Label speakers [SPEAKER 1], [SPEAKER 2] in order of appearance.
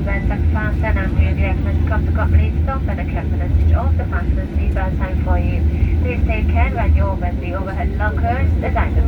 [SPEAKER 1] seatbelts are fastened and wheel directions come to complete stop at the captain and switch off the fasten seatbelt sign for you. Please take care when you open the overhead lockers designed to